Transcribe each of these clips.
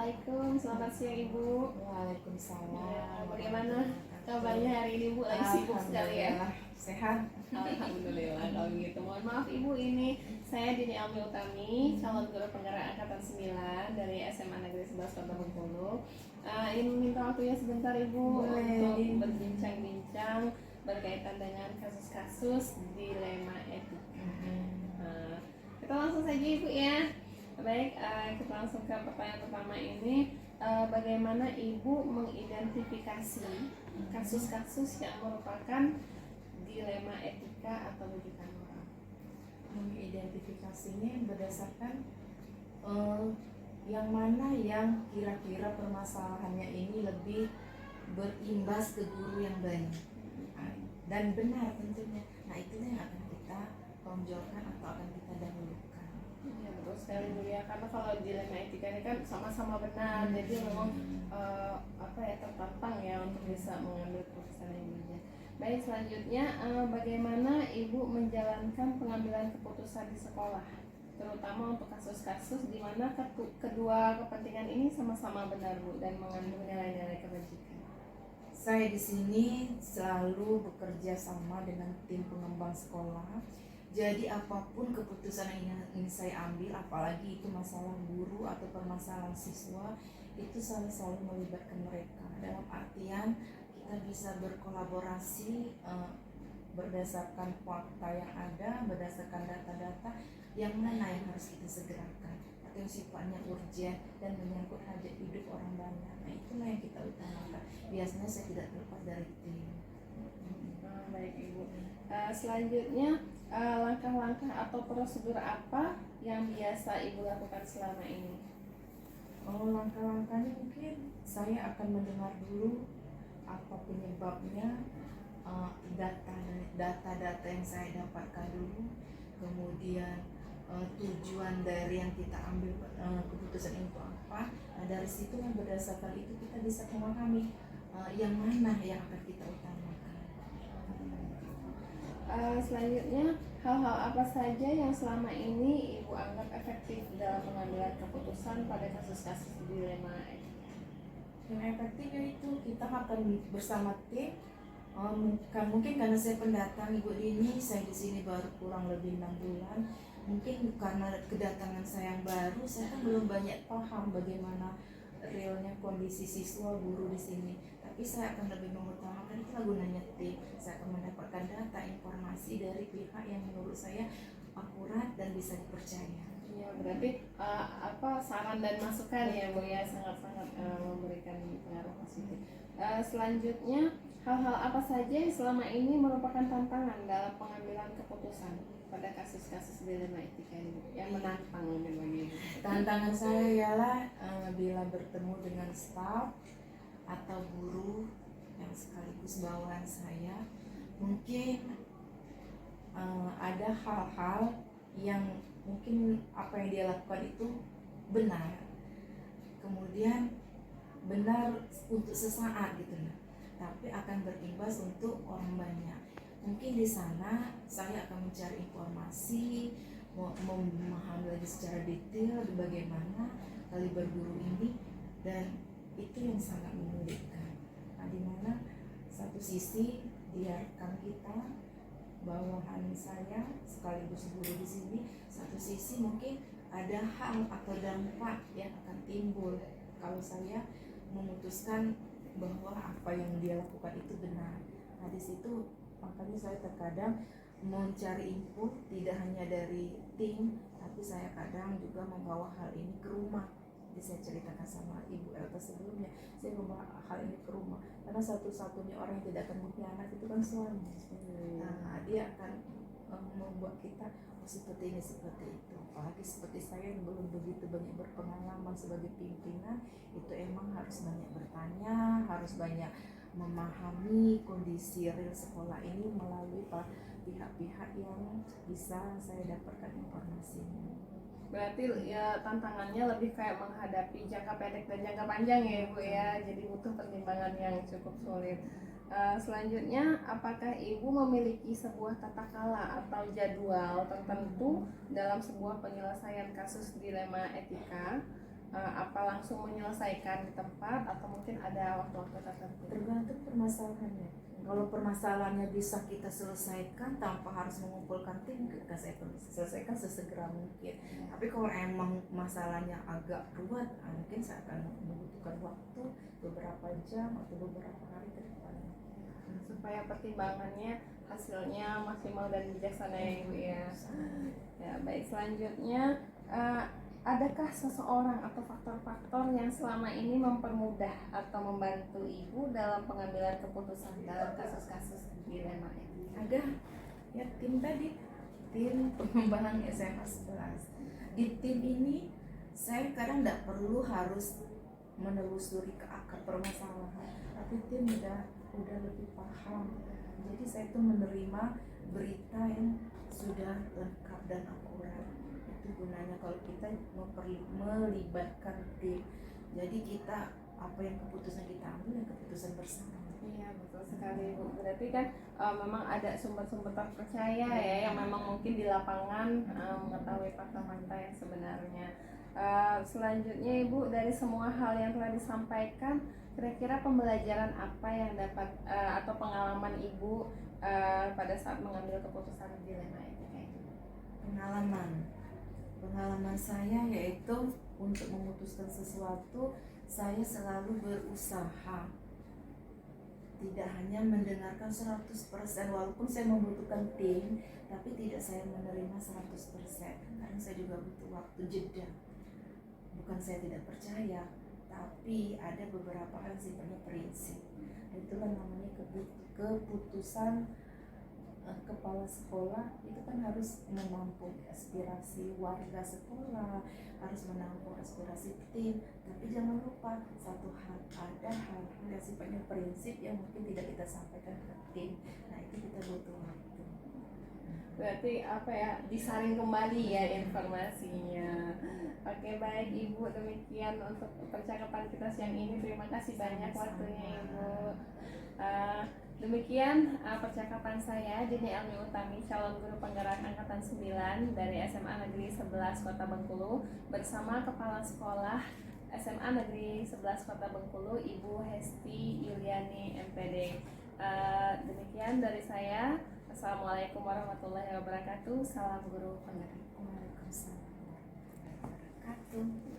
Assalamualaikum, selamat siang Ibu. Waalaikumsalam. Bagaimana kabarnya hari ini Bu? Lagi sibuk sekali ya? Alhamdulillah, sehat. Alhamdulillah kalau gitu. Mohon maaf Ibu, ini saya Dini Almi Utami, calon guru penggerak angkatan 9 dari SMA Negeri 11 Kota Bengkulu. Ingin meminta waktunya sebentar Ibu untuk berbincang-bincang berkaitan dengan kasus-kasus dilema etika. Kita langsung saja Ibu ya. Baik, kita langsung ke pertanyaan pertama ini. Bagaimana Ibu mengidentifikasi kasus-kasus yang merupakan dilema etika atau logika moral? Mengidentifikasinya berdasarkan yang mana yang kira-kira permasalahannya ini lebih berimbas ke guru yang banyak dan benar tentunya. Nah, itu yang akan kita tonjolkan atau akan kita dahulukan. Ya betul sekali Bu ya, karena kalau dilema etika ini kan sama-sama benar, jadi memang tertantang ya untuk bisa mengambil keputusan yang bijak. Baik, selanjutnya bagaimana Ibu menjalankan pengambilan keputusan di sekolah, terutama untuk kasus-kasus di mana kedua kepentingan ini sama-sama benar Bu dan mengandung nilai-nilai kebajikan. Saya di sini selalu bekerja sama dengan tim pengembang sekolah. Jadi apapun keputusan yang ingin saya ambil, apalagi itu masalah guru atau permasalahan siswa, itu saya selalu melibatkan mereka. Dalam artian kita bisa berkolaborasi berdasarkan fakta yang ada, berdasarkan data-data yang mana yang harus kita segerakan atau yang sifatnya urgent dan menyangkut hajat hidup orang banyak. Nah, itulah yang kita utamakan. Biasanya saya tidak terlepas dari tim. Baik Ibu. Selanjutnya langkah-langkah atau prosedur apa yang biasa Ibu lakukan selama ini? Langkah-langkahnya mungkin saya akan mendengar dulu apa penyebabnya, data-data yang saya dapatkan dulu, kemudian tujuan dari yang kita ambil keputusan itu apa. Nah, dari situ yang berdasarkan itu kita bisa memahami yang mana yang akan kita utamakan. Selanjutnya, hal-hal apa saja yang selama ini Ibu anggap efektif dalam pengambilan keputusan pada kasus-kasus dilema etika? Yang efektif yaitu kita akan bersama tim. Mungkin karena saya pendatang Ibu Dini, saya di sini baru kurang lebih 6 bulan. Mungkin karena kedatangan saya yang baru, saya kan belum banyak paham bagaimana realnya kondisi siswa guru di sini. Tapi saya akan lebih mengutamakan itulah gunanya tim. Saya akan mendapatkan data informasi dari pihak yang menurut saya akurat dan bisa dipercaya. Ya, berarti saran dan masukan ya Bu ya, sangat-sangat memberikan pengaruh positif. Selanjutnya, hal-hal apa saja yang selama ini merupakan tantangan dalam pengambilan keputusan pada kasus-kasus dilema etika ini yang menantang mungkin bagi Ibu? Tantangan saya ialah bila bertemu dengan staf atau guru yang sekaligus bawahan saya, mungkin ada hal-hal yang mungkin apa yang dia lakukan itu benar, kemudian benar untuk sesaat gitu ya, tapi akan berimbas untuk orang banyak. Mungkin di sana saya akan mencari informasi, memahami lagi secara detail bagaimana kaliber guru ini, dan itu yang sangat menyulitkan. Nah, di mana satu sisi biarkan kita bawahan saya sekaligus guru di sini, satu sisi mungkin ada hal atau dampak yang akan timbul kalau saya memutuskan bahwa apa yang dia lakukan itu benar. Nah, di situ makanya saya terkadang mencari info tidak hanya dari tim, tapi saya kadang juga membawa hal ini ke rumah. Jadi saya ceritakan sama Ibu Elta sebelumnya, saya membawa hal ini ke rumah karena satu-satunya orang yang tidak akan mengkhianat itu kan suami. Nah, dia akan membuat kita seperti ini seperti itu. Apalagi seperti saya yang belum begitu banyak berpengalaman sebagai pimpinan, itu emang harus banyak bertanya, harus banyak memahami kondisi real sekolah ini melalui pihak-pihak yang bisa saya dapatkan informasinya. Berarti ya tantangannya lebih kayak menghadapi jangka pendek dan jangka panjang ya Ibu ya, jadi butuh pertimbangan yang cukup sulit. Selanjutnya, apakah Ibu memiliki sebuah tata kala atau jadwal tertentu dalam sebuah penyelesaian kasus dilema etika? apa langsung menyelesaikan di tempat atau mungkin ada waktu-waktu tertentu? Tergantung permasalahannya. Kalau permasalahannya bisa kita selesaikan tanpa harus mengumpulkan tim, kita saya selesaikan sesegera mungkin. Tapi kalau emang masalahnya agak ruwet, mungkin saya akan membutuhkan waktu beberapa jam atau beberapa hari ke depan. Supaya pertimbangannya hasilnya maksimal dan bijaksana ya Ibu ya. Ya baik, selanjutnya adakah seseorang atau faktor-faktor yang selama ini mempermudah atau membantu Ibu dalam pengambilan keputusan dalam kasus-kasus dilema ini? Ada ya tim tadi, tim pengembangan SMA 11. Di tim ini saya kadang tidak perlu harus menelusuri ke akar permasalahan, tapi tim udah lebih paham. Jadi saya tuh menerima berita yang sudah lengkap dan akurat. Itu gunanya kalau kita melibatkan tim. Jadi kita apa yang keputusan kita ambil yang keputusan bersama. Iya betul sekali Bu. Berarti kan memang ada sumber-sumber terpercaya ya yang memang mungkin di lapangan mengetahui fakta-fakta yang sebenarnya. Selanjutnya Ibu, dari semua hal yang telah disampaikan, kira-kira pembelajaran apa yang dapat atau pengalaman Ibu pada saat mengambil keputusan dilema ini? Pengalaman saya yaitu untuk memutuskan sesuatu saya selalu berusaha tidak hanya mendengarkan 100%, walaupun saya membutuhkan tim, tapi tidak saya menerima 100%, karena saya juga butuh waktu jeda. Bukan saya tidak percaya, tapi ada beberapa hal sifatnya prinsip. Itulah namanya keputusan kepala sekolah, itu kan harus menampung aspirasi warga sekolah, harus menampung aspirasi tim, tapi jangan lupa satu hal, ada hal-hal yang sifatnya prinsip yang mungkin tidak kita sampaikan ke tim. Nah itu kita butuh waktu. Berarti apa ya, disaring kembali ya informasinya. Oke baik Ibu, demikian untuk percakapan kita siang ini. Terima kasih banyak waktunya Ibu. Demikian percakapan saya, Dini Elmi Utami, calon guru penggerak angkatan 9 dari SMA Negeri 11 Kota Bengkulu, bersama Kepala Sekolah SMA Negeri 11 Kota Bengkulu, Ibu Hesti Yuliani MPD. Demikian dari saya. Assalamualaikum warahmatullahi wabarakatuh. Salam guru penggerak. Waalaikumsalam warahmatullahi wabarakatuh.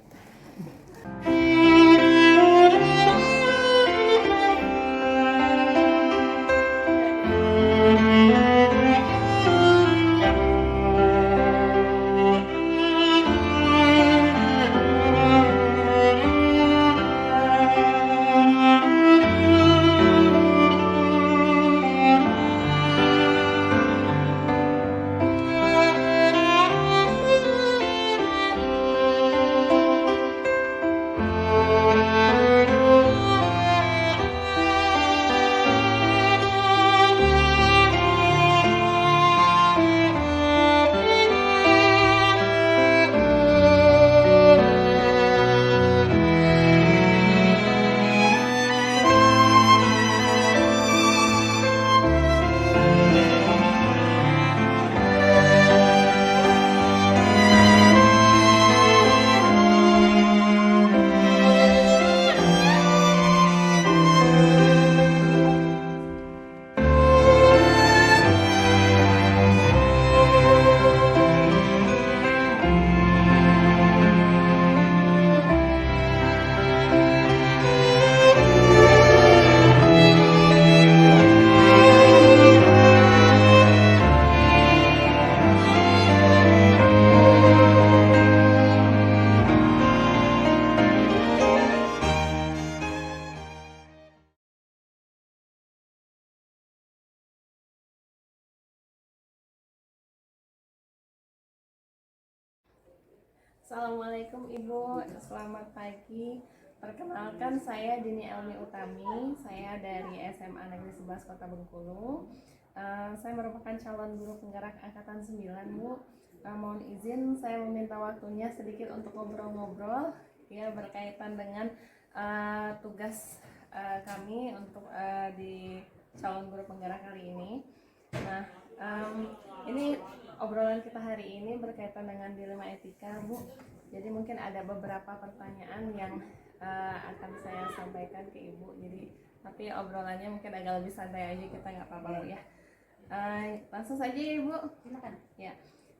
Assalamualaikum Ibu, selamat pagi. Perkenalkan saya Dini Elmi Utami, saya dari SMA Negeri 11 Kota Bengkulu. Saya merupakan calon guru penggerak angkatan 9 Bu. Mohon izin saya meminta waktunya sedikit untuk ngobrol-ngobrol ya berkaitan dengan tugas kami untuk di calon guru penggerak kali ini. Nah, Ini obrolan kita hari ini berkaitan dengan dilema etika, Bu. Jadi mungkin ada beberapa pertanyaan yang akan saya sampaikan ke Ibu. Jadi tapi obrolannya mungkin agak lebih santai aja, kita nggak apa-apa, Bu ya. Langsung saja ya, Bu. Silakan. Ya.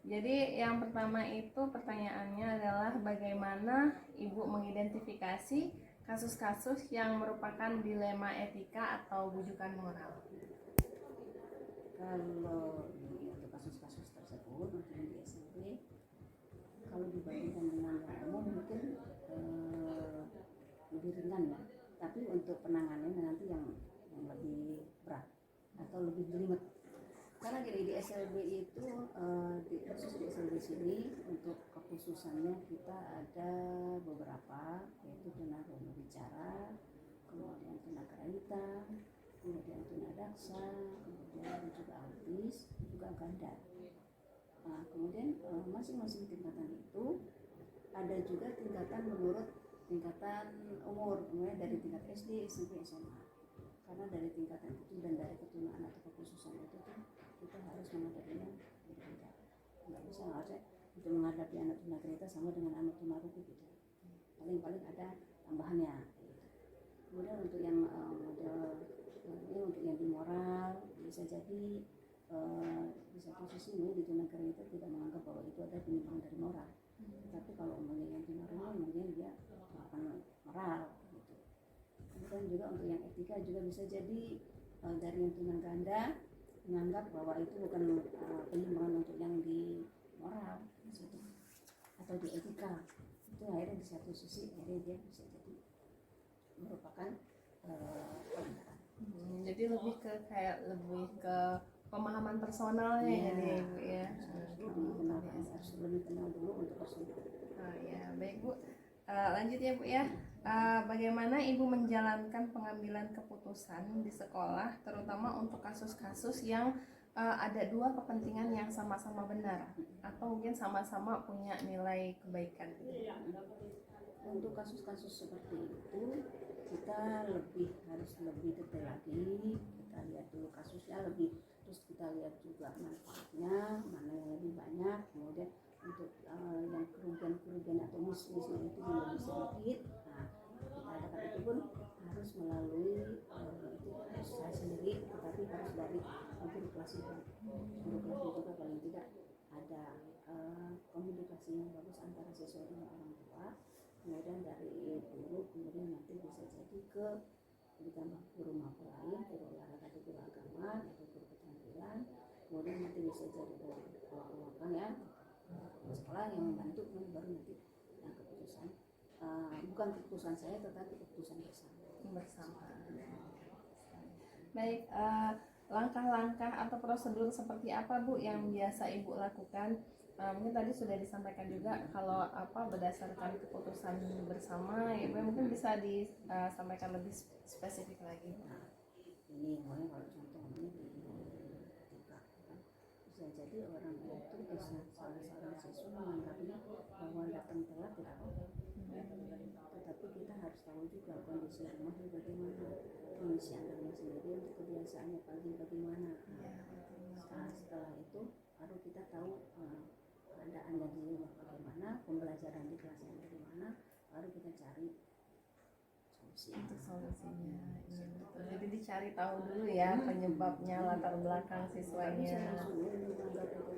Jadi yang pertama itu pertanyaannya adalah bagaimana Ibu mengidentifikasi kasus-kasus yang merupakan dilema etika atau bujukan moral? Kalau untuk kasus-kasus tersebut untuk yang di SMP, kalau dibandingkan dengan yang umum mungkin lebih ringan ya. Tapi untuk penanganannya nanti yang lebih berat atau lebih jelimet. Karena di SLB itu khusus di SLB sini untuk kekhususannya kita ada beberapa, yaitu tunarungu bicara, kemudian tunagrahita, kemudian tunadaksa, kemudian juga autis, juga ganda. Nah, kemudian masing-masing tingkatan itu ada juga tingkatan menurut tingkatan umur, mulai dari tingkat SD, SMP, SMA. Karena dari tingkatan itu dan dari ketunaan atau kekhususan itu tuh kita harus menghadapinya berbeda. Nggak bisa harusnya untuk menghadapi anak tunagrahita sama dengan anak tunarungu gitu. Paling ada tambahannya. Gitu. Kemudian untuk yang model ini untuk yang di moral bisa jadi di satu sisi mungkin di tunagrahita tidak menganggap bahwa itu ada penyimpangan dari moral. Tapi kalau umumnya yang tunarungu mungkin dia akan moral gitu. Kemudian juga untuk yang etika juga bisa jadi dari yang tunaganda menganggap bahwa itu bukan penyimpangan untuk yang di moral gitu. Atau di etika itu akhirnya di satu sisi akhirnya dia bisa jadi merupakan pelanggaran. Jadi lebih ke pemahaman personalnya Ya, jadi Ibu ya. harus lebih kenal dulu untuk personal. Oh ya, baik Bu. Lanjut ya Bu ya. Bagaimana Ibu menjalankan pengambilan keputusan di sekolah, terutama untuk kasus-kasus yang ada dua kepentingan yang sama-sama benar atau mungkin sama-sama punya nilai kebaikan? Untuk kasus-kasus seperti itu kita harus lebih detail lagi. Kita lihat dulu kasusnya lebih, terus kita lihat juga manfaatnya mana yang lebih banyak. Kemudian untuk yang kerugian atau miss-missnya itu yang lebih sedikit. Nah, kita adakan itu pun harus melalui itu harus saya sendiri, tetapi harus dari guru kelas juga. Guru kelas juga paling tidak ada komunikasi yang bagus antara siswa dengan orang tua. Kemudian dari guru, kemudian nanti bisa jadi ke ditambah guru mampu lain, guru olahraga, guru agama, atau guru keterampilan. Kemudian nanti bisa jadi orang ya sekolah yang membantu, baru nanti yang keputusan bukan keputusan saya tetapi keputusan bersama. Baik, langkah-langkah atau prosedur seperti apa Bu yang biasa Ibu lakukan? Mungkin tadi sudah disampaikan juga kalau berdasarkan keputusan bersama, ya mungkin bisa disampaikan lebih spesifik lagi. Nah, ini mulai kalau contohnya di TK kan, bisa jadi orang itu salah seorang siswa menganggapnya bahwa datang telat tidak apa-apa. Tetapi kita harus tahu juga kondisi rumahnya bagaimana, kondisi anaknya sendiri untuk kebiasaannya pagi bagaimana. Nah, setelah itu baru kita tahu keadaannya di rumah bagaimana, pembelajaran di kelas yang bagaimana, baru kita cari solusi. Untuk solusinya, iya betul. Jadi dicari tahu dulu ya penyebabnya, latar belakang siswanya.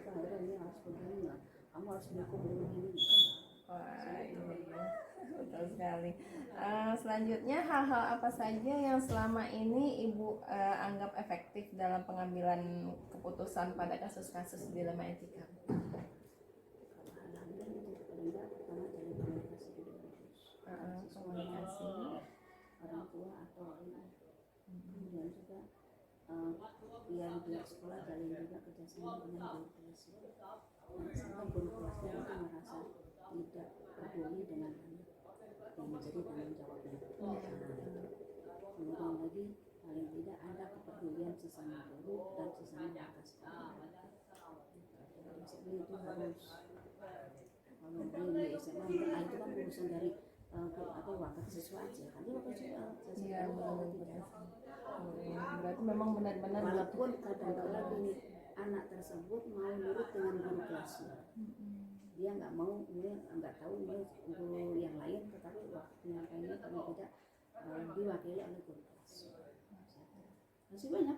Akhirnya harus begini lah, kamu harus dihukum begini. Wah, iya, betul sekali. Selanjutnya, hal-hal apa saja yang selama ini Ibu anggap efektif dalam pengambilan keputusan pada kasus-kasus dilema etika? Komunikasi orang tua atau ibu. Kemudian juga pihak sekolah jalin juga kerjasama dengan guru kelas. Sampai guru kelasnya itu merasa tidak peduli dengan anak yang menjadi tanggung jawabnya. Kemudian lagi paling tidak ada kepedulian sesama guru dan sesama warga sekolah. Jadi itu harus kalau di SMA itu kan urusan dari wakil siswa aja kan dia wakil siswa iya, berarti memang benar-benar walaupun kadang-kadang ini anak tersebut mau nurut dengan guru kelasnya. Dia nggak mau, dia nggak tahu dia guru yang lain, tetapi waktu penyampaiannya paling tidak diwakili oleh guru kelas. Masih banyak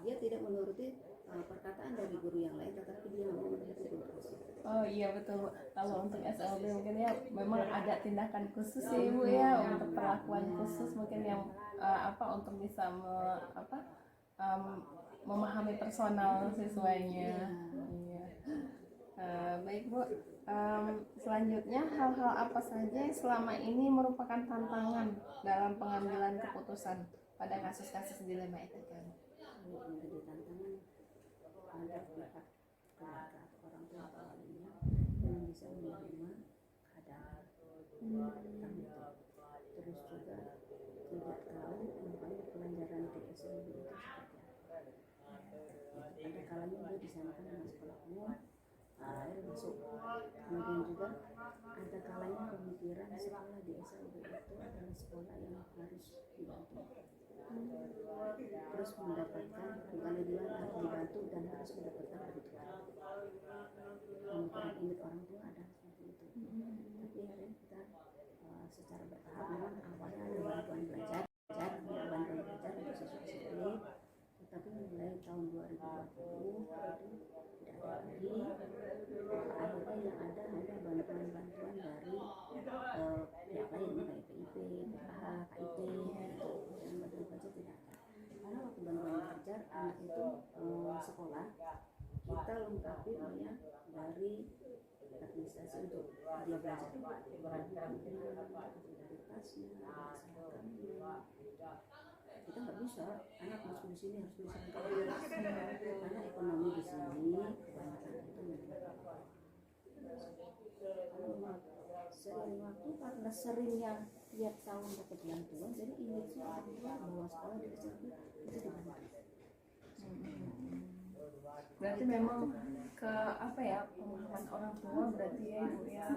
dia tidak menuruti perkataan dari guru yang lain, tetapi dia nggak mau menuruti guru kelas. Oh iya betul. Kalau untuk SLB mungkin ya memang ada tindakan khusus ya Ibu ya, untuk perlakuan khusus mungkin yang untuk bisa memahami personal siswanya. Iya. Baik Bu. Selanjutnya hal-hal apa saja yang selama ini merupakan tantangan dalam pengambilan keputusan pada kasus-kasus dilema etika? Kalau menjadi tantangan ada pihak keluarga atau orang tua atau walinya yang bisa menerima keadaan itu. Terus juga tidak tahu makanya pelajaran di SLB itu seperti apa. Ada kalanya dia disamakan dengan sekolah umum, masuk. Kemudian juga ada kalanya pemikiran sekolah di SLB itu adalah sekolah yang harus dibantu. Terus mendapatkan bukan dia harus dibantu dan harus mendapatkan kebutuhan. Pemikiran ini orang tua ada seperti itu. Tapi hari ini kita secara bertahap memang awalnya ada bantuan belajar untuk siswa siswi, tetapi mulai tahun 2020 itu tidak ada lagi. Akhirnya yang ada hanya bantuan-bantuan dari pihak lain kayak PIP, PKH, KIP, gitu. Dan bantuan belajar tidak ada. Karena waktu bantuan belajar anak itu sekolah kita lengkapi dari administrasi untuk dia belajar dari tasnya, kesehatannya. Kita nggak bisa anak masuk di sini harus bisa karena ekonomi di sini kebanyakan itu sering waktu karena seringnya tiap tahun dapat bantuan, jadi image-nya orang tua bahwa sekolah di SLB itu dibantu. Berarti memang ke pemahaman orang tua berarti ya Ibu ya.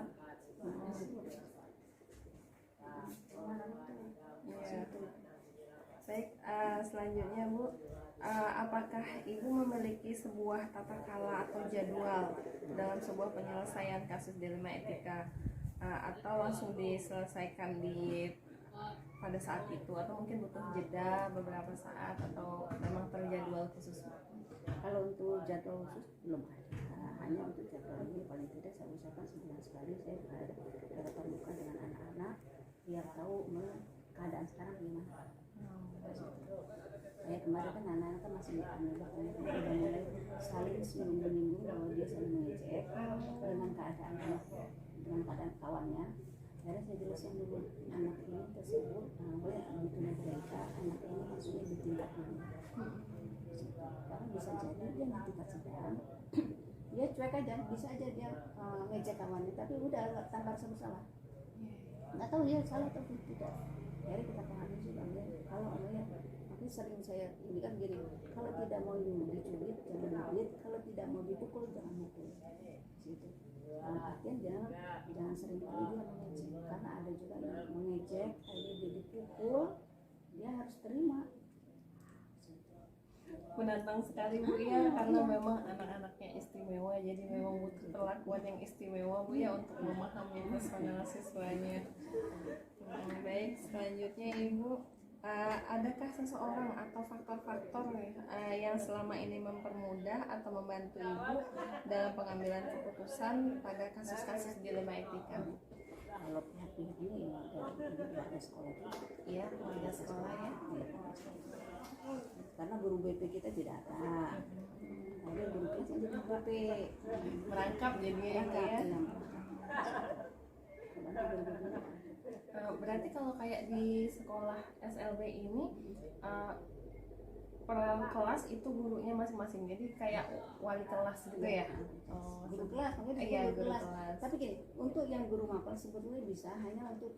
Iya. Baik, selanjutnya Bu, apakah Ibu memiliki sebuah tata kala atau jadwal dalam sebuah penyelesaian kasus dilema etika, atau langsung diselesaikan pada saat itu, atau mungkin butuh jeda beberapa saat, atau memang terjadwal khusus? Kalau untuk jadwal khusus belum ada, hanya untuk jadwal ini paling tidak saya usahakan sebulan sekali saya bertatap muka dengan anak-anak biar tahu keadaan sekarang gimana. Kayak kemarin kan anak-anak kan masih udah mulai saling menyinggung bahwa dia saling mengejek dengan keadaan kawannya. Akhirnya saya jelaskan dulu anak ini tersebut begitu mereka anak ini maksudnya di tingkat mana. Karena bisa jadi dia nanti tingkat sedang dia cuek aja, bisa aja dia ngejek kawannya tapi udah tanpa rasa bersalah, nggak tahu dia salah atau tidak. Akhirnya kita pahami juga kalau tapi sering saya ini kan gini, kalau tidak mau dicubit jangan dicubit, kalau tidak mau dipukul jangan mukul gitu. Artinya jangan sering kali dia mengejek, karena ada juga yang mengejek akhirnya dia dipukul, dia harus terima. Menantang sekali Bu ya, karena memang anak-anaknya istimewa, jadi memang butuh perlakuan yang istimewa Bu ya untuk memahami personal siswanya. Baik, selanjutnya Ibu, adakah seseorang atau faktor-faktor yang selama ini mempermudah atau membantu Ibu dalam pengambilan keputusan pada kasus-kasus dilema etika? Kalau pihak-pihak ini dari keluarga sekolah itu, Iya, keluarga sekolah ya. Karena guru BP kita tidak ada, ada guru kelas yang jadi BP Merangkap jadinya ya. Berarti kalau kayak di sekolah SLB ini per kelas itu gurunya masing-masing, jadi kayak wali kelas gitu ya. Guru kelas, Iya, guru kelas. Tapi gini, untuk yang guru mapel sebetulnya bisa hanya untuk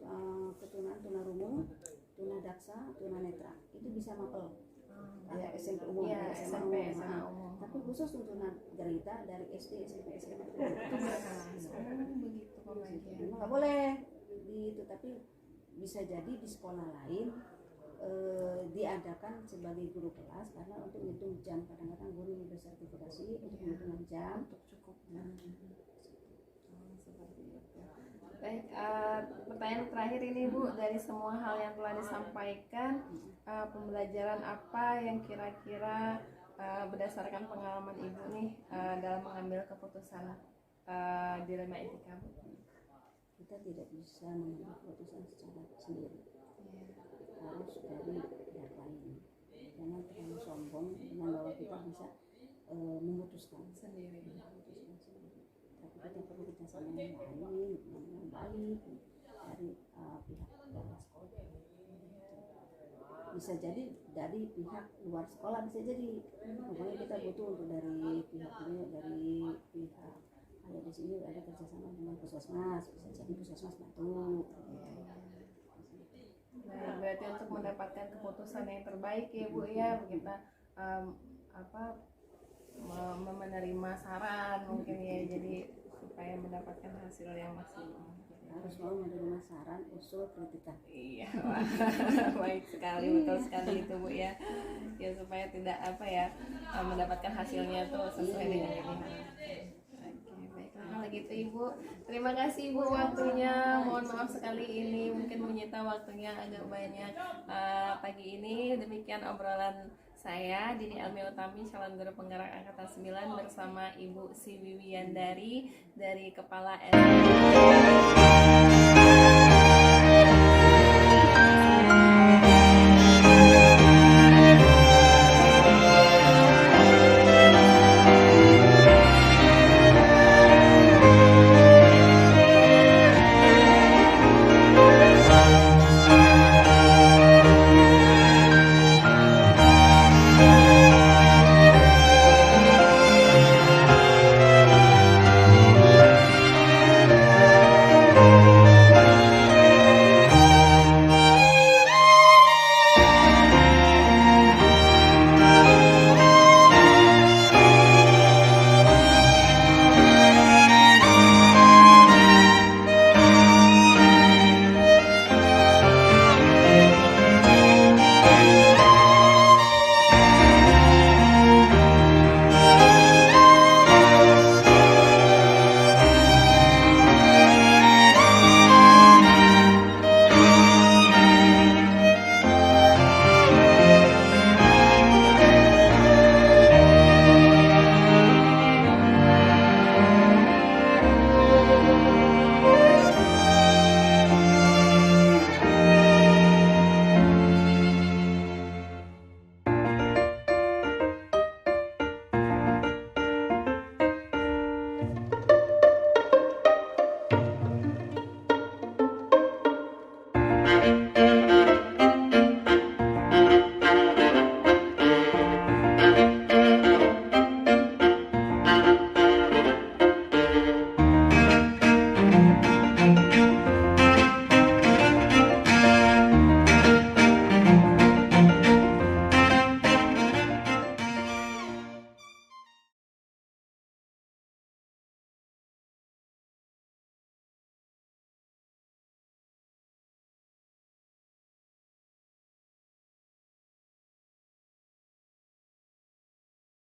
tunarungu, tunadaksa, tunanetra itu bisa mapel. Kayak SMP umum, ya, SMP, SMA umum. Tapi khusus untuk tunagrita dari SD, SMP, SMA itu begitu pembagian. nggak boleh gitu, tapi bisa jadi di sekolah lain diadakan sebagai guru kelas karena untuk menghitung jam, kadang-kadang guru yang bersertifikasi untuk menghitung jam Untuk cukup. Seperti itu. Baik, pertanyaan terakhir ini Bu, dari semua hal yang telah disampaikan, pembelajaran apa yang kira-kira berdasarkan pengalaman Ibu nih dalam mengambil keputusan dilema etika Bu? kita tidak bisa mengambil keputusan secara sendiri, harus dari pihak lain. Jangan terlalu sombong dengan bahwa kita bisa memutuskan Sendiri. tapi kita perlu kerjasama yang lain, yang baik dari pihak luar sekolah. Bisa jadi dari pihak luar sekolah, bisa jadi pokoknya kita butuh untuk dari pihak ini, dari pihak kayak di sini ada kerjasama dengan puskesmas, bisa jadi puskesmas bantu. Nah, berarti untuk mendapatkan keputusan yang terbaik ya Bu ya, kita menerima saran mungkin ya, jadi supaya mendapatkan hasil yang maksimal. Harus mau menerima saran, usul, kritikan. Iya, wah, baik sekali, betul sekali itu Bu ya. Ya supaya tidak mendapatkan hasilnya tuh sesuai dengan yang diharapkan. Oke, baiklah kalau gitu Ibu. Terima kasih Ibu waktunya. Mohon maaf sekali ini mungkin menyita waktunya agak banyak pagi ini. Demikian obrolan saya Dini Almi Utami, calon guru penggerak angkatan 9 bersama Ibu Siwi Wiyandari dari Kepala SMK